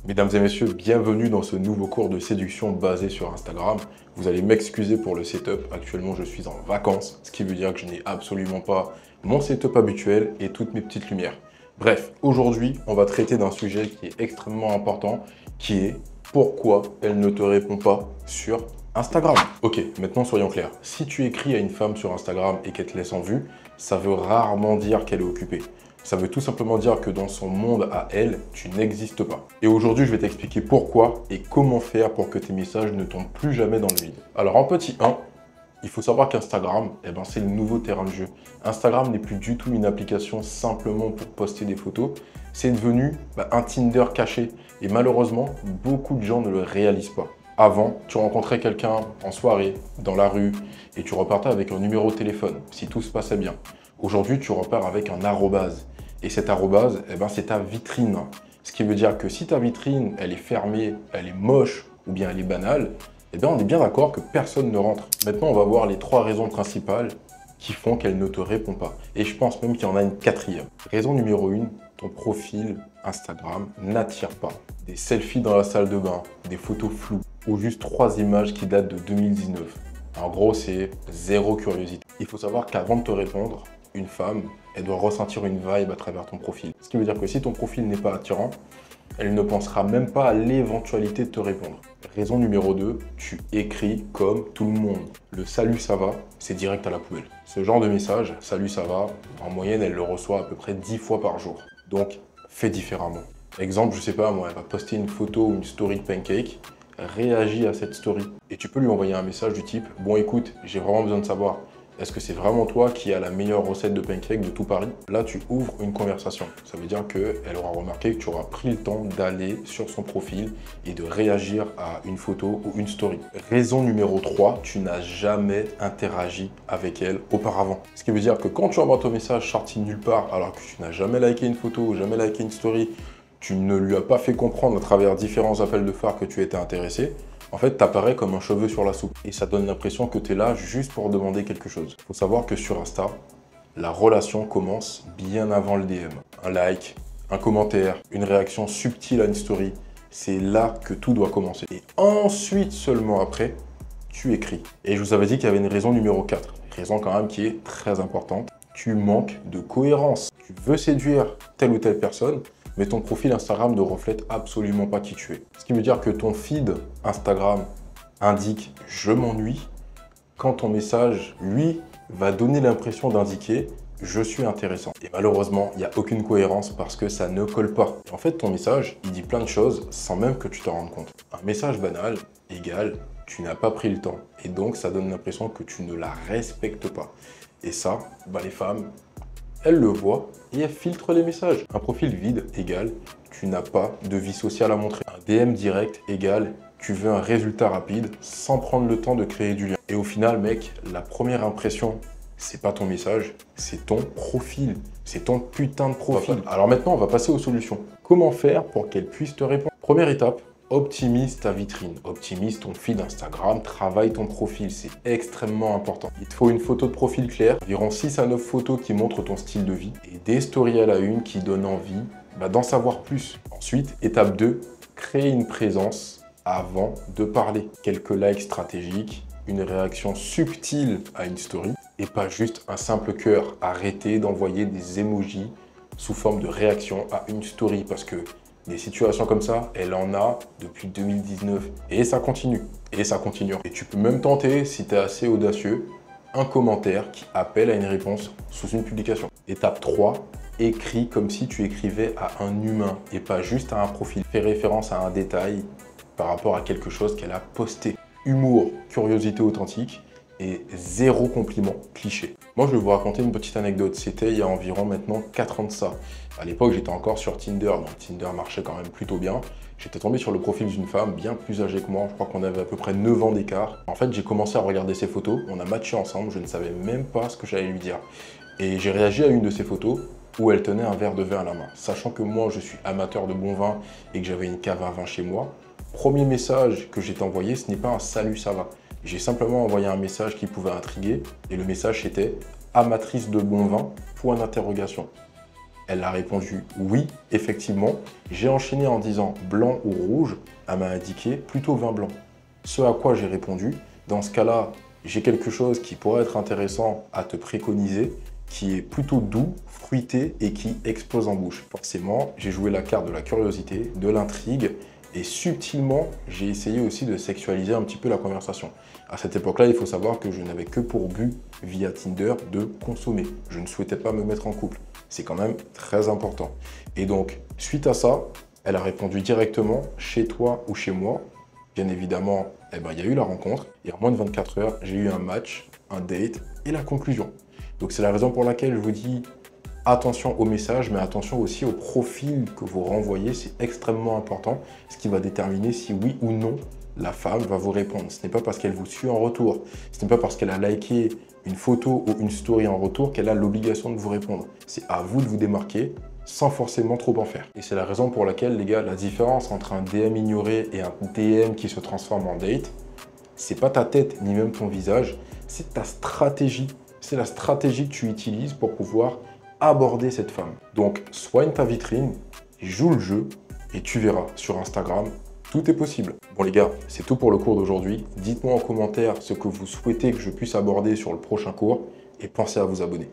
Mesdames et messieurs, bienvenue dans ce nouveau cours de séduction basé sur Instagram. Vous allez m'excuser pour le setup. Actuellement, je suis en vacances, ce qui veut dire que je n'ai absolument pas mon setup habituel et toutes mes petites lumières. Bref, aujourd'hui, on va traiter d'un sujet qui est extrêmement important, qui est pourquoi elle ne te répond pas sur Instagram. Ok, maintenant soyons clairs. Si tu écris à une femme sur Instagram et qu'elle te laisse en vue, ça veut rarement dire qu'elle est occupée. Ça veut tout simplement dire que dans son monde à elle, tu n'existes pas. Et aujourd'hui, je vais t'expliquer pourquoi et comment faire pour que tes messages ne tombent plus jamais dans le vide. Alors en petit 1, il faut savoir qu'Instagram, c'est le nouveau terrain de jeu. Instagram n'est plus du tout une application simplement pour poster des photos. C'est devenu un Tinder caché. Et malheureusement, beaucoup de gens ne le réalisent pas. Avant, tu rencontrais quelqu'un en soirée, dans la rue, et tu repartais avec un numéro de téléphone, si tout se passait bien. Aujourd'hui, tu repars avec un arrobase. Et cet arrobase, c'est ta vitrine. Ce qui veut dire que si ta vitrine, elle est fermée, elle est moche ou bien elle est banale, on est bien d'accord que personne ne rentre. Maintenant, on va voir les 3 raisons principales qui font qu'elle ne te répond pas. Et je pense même qu'il y en a une 4e. Raison numéro 1, ton profil Instagram n'attire pas. Des selfies dans la salle de bain, des photos floues ou juste 3 images qui datent de 2019. En gros, c'est zéro curiosité. Il faut savoir qu'avant de te répondre, une femme, elle doit ressentir une vibe à travers ton profil. Ce qui veut dire que si ton profil n'est pas attirant, elle ne pensera même pas à l'éventualité de te répondre. Raison numéro 2, tu écris comme tout le monde. Le salut ça va, c'est direct à la poubelle. Ce genre de message, salut ça va, en moyenne elle le reçoit à peu près 10 fois par jour. Donc fais différemment. Exemple, je sais pas moi, elle va poster une photo ou une story de pancake, réagis à cette story. Et tu peux lui envoyer un message du type, bon écoute, j'ai vraiment besoin de savoir, est-ce que c'est vraiment toi qui as la meilleure recette de pancake de tout Paris? Là, tu ouvres une conversation. Ça veut dire qu'elle aura remarqué que tu auras pris le temps d'aller sur son profil et de réagir à une photo ou une story. Raison numéro 3, tu n'as jamais interagi avec elle auparavant. Ce qui veut dire que quand tu envoies ton message sorti de nulle part, alors que tu n'as jamais liké une photo ou jamais liké une story, tu ne lui as pas fait comprendre à travers différents appels de phare que tu étais intéressé, en fait, tu apparais comme un cheveu sur la soupe. Et ça donne l'impression que tu es là juste pour demander quelque chose. Il faut savoir que sur Insta, la relation commence bien avant le DM. Un like, un commentaire, une réaction subtile à une story, c'est là que tout doit commencer. Et ensuite, seulement après, tu écris. Et je vous avais dit qu'il y avait une raison numéro 4. Raison quand même qui est très importante. Tu manques de cohérence. Tu veux séduire telle ou telle personne, mais ton profil Instagram ne reflète absolument pas qui tu es. Ce qui veut dire que ton feed Instagram indique « je m'ennuie » quand ton message, lui, va donner l'impression d'indiquer « je suis intéressant ». Et malheureusement, il n'y a aucune cohérence parce que ça ne colle pas. Et en fait, ton message, il dit plein de choses sans même que tu t'en rendes compte. Un message banal égale « tu n'as pas pris le temps ». Et donc, ça donne l'impression que tu ne la respectes pas. Et ça, les femmes, elle le voit et elle filtre les messages. Un profil vide égale tu n'as pas de vie sociale à montrer. Un DM direct égale tu veux un résultat rapide sans prendre le temps de créer du lien. Et au final, mec, la première impression, c'est pas ton message, c'est ton profil. C'est ton putain de profil. Alors maintenant, on va passer aux solutions. Comment faire pour qu'elle puisse te répondre? Première étape, optimise ta vitrine, optimise ton feed Instagram, travaille ton profil, c'est extrêmement important. Il te faut une photo de profil claire, environ 6 à 9 photos qui montrent ton style de vie et des stories à la une qui donnent envie d'en savoir plus. Ensuite, étape 2, créer une présence avant de parler. Quelques likes stratégiques, une réaction subtile à une story et pas juste un simple cœur. Arrêtez d'envoyer des emojis sous forme de réaction à une story parce que des situations comme ça, elle en a depuis 2019. Et ça continue. Et ça continue. Et tu peux même tenter, si tu es assez audacieux, un commentaire qui appelle à une réponse sous une publication. Étape 3, écris comme si tu écrivais à un humain et pas juste à un profil. Fais référence à un détail par rapport à quelque chose qu'elle a posté. Humour, curiosité authentique et zéro compliment cliché. Moi, je vais vous raconter une petite anecdote. C'était il y a environ maintenant 4 ans de ça. À l'époque, j'étais encore sur Tinder, donc Tinder marchait quand même plutôt bien. J'étais tombé sur le profil d'une femme bien plus âgée que moi. Je crois qu'on avait à peu près 9 ans d'écart. En fait, j'ai commencé à regarder ses photos. On a matché ensemble. Je ne savais même pas ce que j'allais lui dire. Et j'ai réagi à une de ses photos où elle tenait un verre de vin à la main. Sachant que moi, je suis amateur de bon vin et que j'avais une cave à vin chez moi, premier message que j'ai envoyé, ce n'est pas un « salut, ça va ». J'ai simplement envoyé un message qui pouvait intriguer et le message c'était « amatrice de bon vin ?» point d'interrogation. Elle a répondu oui, effectivement. J'ai enchaîné en disant blanc ou rouge. Elle m'a indiqué plutôt vin blanc. Ce à quoi j'ai répondu, dans ce cas-là, j'ai quelque chose qui pourrait être intéressant à te préconiser, qui est plutôt doux, fruité et qui explose en bouche. Forcément, j'ai joué la carte de la curiosité, de l'intrigue et subtilement, j'ai essayé aussi de sexualiser un petit peu la conversation. À cette époque-là, il faut savoir que je n'avais que pour but, via Tinder, de consommer. Je ne souhaitais pas me mettre en couple. C'est quand même très important. Et donc, suite à ça, elle a répondu directement « chez toi ou chez moi ». Bien évidemment, il y a eu la rencontre et en moins de 24 heures, j'ai eu un match, un date et la conclusion. Donc c'est la raison pour laquelle je vous dis attention aux messages, mais attention aussi au profil que vous renvoyez. C'est extrêmement important, ce qui va déterminer si oui ou non la femme va vous répondre. Ce n'est pas parce qu'elle vous suit en retour, ce n'est pas parce qu'elle a liké une photo ou une story en retour qu'elle a l'obligation de vous répondre. C'est à vous de vous démarquer sans forcément trop en faire. Et c'est la raison pour laquelle, les gars, la différence entre un DM ignoré et un DM qui se transforme en date, c'est pas ta tête ni même ton visage, c'est ta stratégie. C'est la stratégie que tu utilises pour pouvoir aborder cette femme. Donc, soigne ta vitrine, joue le jeu et tu verras sur Instagram, tout est possible. Bon les gars, c'est tout pour le cours d'aujourd'hui. Dites-moi en commentaire ce que vous souhaitez que je puisse aborder sur le prochain cours et pensez à vous abonner.